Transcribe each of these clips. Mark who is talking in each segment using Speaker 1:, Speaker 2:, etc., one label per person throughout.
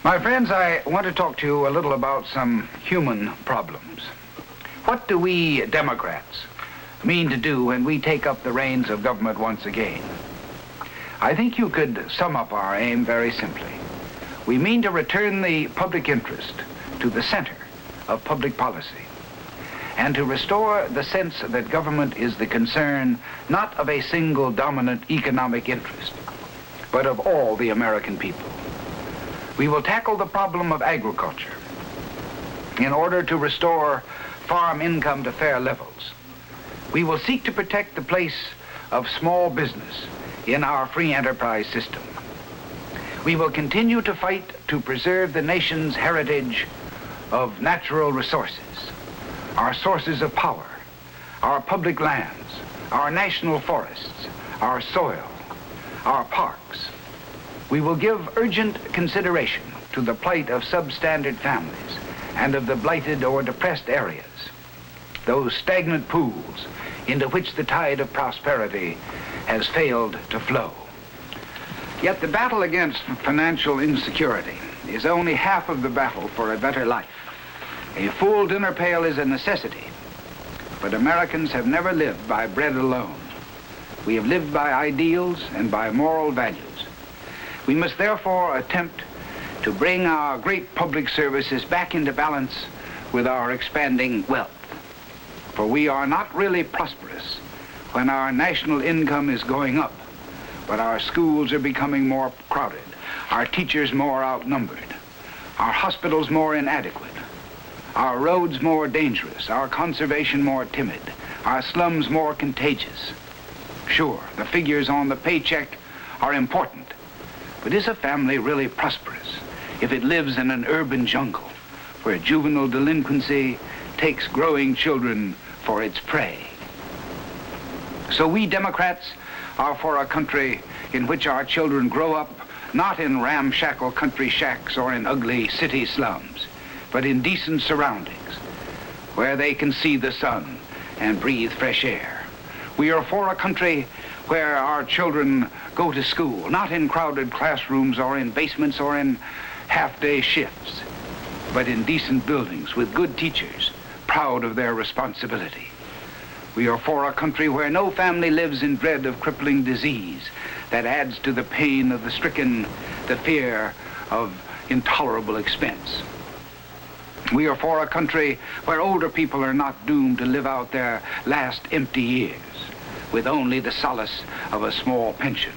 Speaker 1: My friends, I want to talk to you a little about some human problems. What do we Democrats mean to do when we take up the reins of government once again? I think you could sum up our aim very simply. We mean to return the public interest to the center of public policy and to restore the sense that government is the concern not of a single dominant economic interest, but of all the American people. We will tackle the problem of agriculture in order to restore farm income to fair levels. We will seek to protect the place of small business in our free enterprise system. We will continue to fight to preserve the nation's heritage of natural resources, our sources of power, our public lands, our national forests, our soil, our parks. We will give urgent consideration to the plight of substandard families and of the blighted or depressed areas, those stagnant pools into which the tide of prosperity has failed to flow. Yet the battle against financial insecurity is only half of the battle for a better life. A full dinner pail is a necessity, but Americans have never lived by bread alone. We have lived by ideals and by moral values. We must therefore attempt to bring our great public services back into balance with our expanding wealth. For we are not really prosperous when our national income is going up, but our schools are becoming more crowded, our teachers more outnumbered, our hospitals more inadequate, our roads more dangerous, our conservation more timid, our slums more contagious. Sure, the figures on the paycheck are important, but is a family really prosperous if it lives in an urban jungle where juvenile delinquency takes growing children for its prey? So we Democrats are for a country in which our children grow up not in ramshackle country shacks or in ugly city slums, but in decent surroundings where they can see the sun and breathe fresh air. We are for a country where our children go to school, not in crowded classrooms or in basements or in half-day shifts, but in decent buildings with good teachers, proud of their responsibility. We are for a country where no family lives in dread of crippling disease that adds to the pain of the stricken, the fear of intolerable expense. We are for a country where older people are not doomed to live out their last empty years with only the solace of a small pension.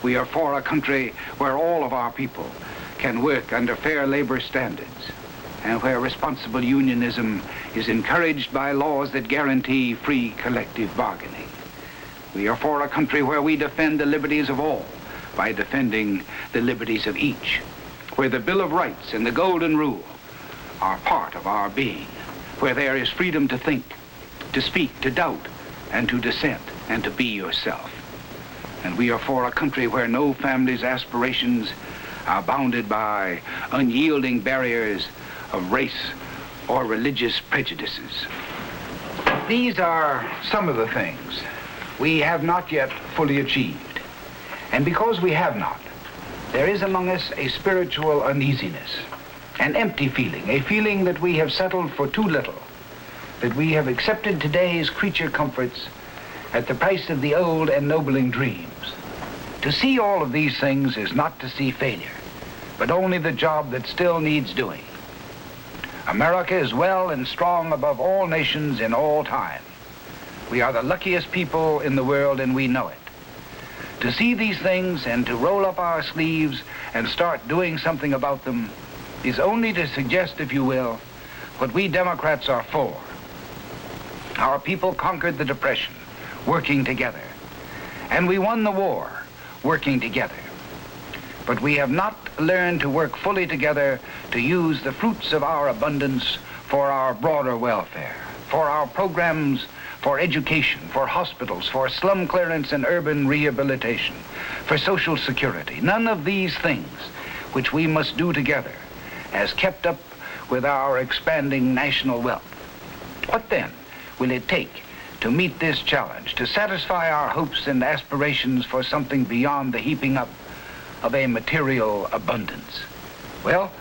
Speaker 1: We are for a country where all of our people can work under fair labor standards and where responsible unionism is encouraged by laws that guarantee free collective bargaining. We are for a country where we defend the liberties of all by defending the liberties of each, where the Bill of Rights and the Golden Rule are part of our being, where there is freedom to think, to speak, to doubt, and to dissent, and to be yourself. And we are for a country where no family's aspirations are bounded by unyielding barriers of race or religious prejudices. These are some of the things we have not yet fully achieved. And because we have not, there is among us a spiritual uneasiness, an empty feeling, a feeling that we have settled for too little, that we have accepted today's creature comforts at the price of the old ennobling dreams. To see all of these things is not to see failure, but only the job that still needs doing. America is well and strong above all nations in all time. We are the luckiest people in the world, and we know it. To see these things and to roll up our sleeves and start doing something about them is only to suggest, if you will, what we Democrats are for. Our people conquered the Depression, working together. And we won the war, working together. But we have not learned to work fully together to use the fruits of our abundance for our broader welfare, for our programs for education, for hospitals, for slum clearance and urban rehabilitation, for social security. None of these things, which we must do together, has kept up with our expanding national wealth. What then will it take to meet this challenge, to satisfy our hopes and aspirations for something beyond the heaping up of a material abundance? Well,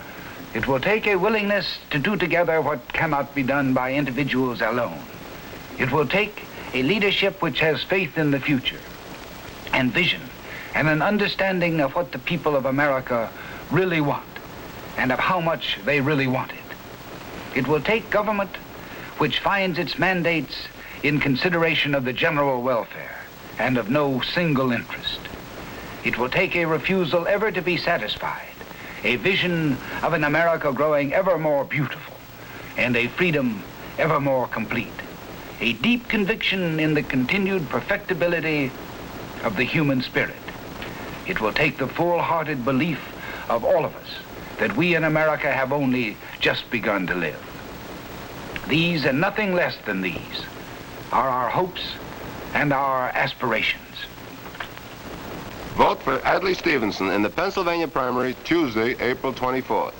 Speaker 1: it will take a willingness to do together what cannot be done by individuals alone. It will take a leadership which has faith in the future and vision and an understanding of what the people of America really want and of how much they really want it. It will take government which finds its mandates in consideration of the general welfare and of no single interest. It will take a refusal ever to be satisfied, a vision of an America growing ever more beautiful, and a freedom ever more complete. A deep conviction in the continued perfectibility of the human spirit. It will take the full-hearted belief of all of us that we in America have only just begun to live. These, and nothing less than these, are our hopes and our aspirations.
Speaker 2: Vote for Adlai Stevenson in the Pennsylvania primary Tuesday, April 24th.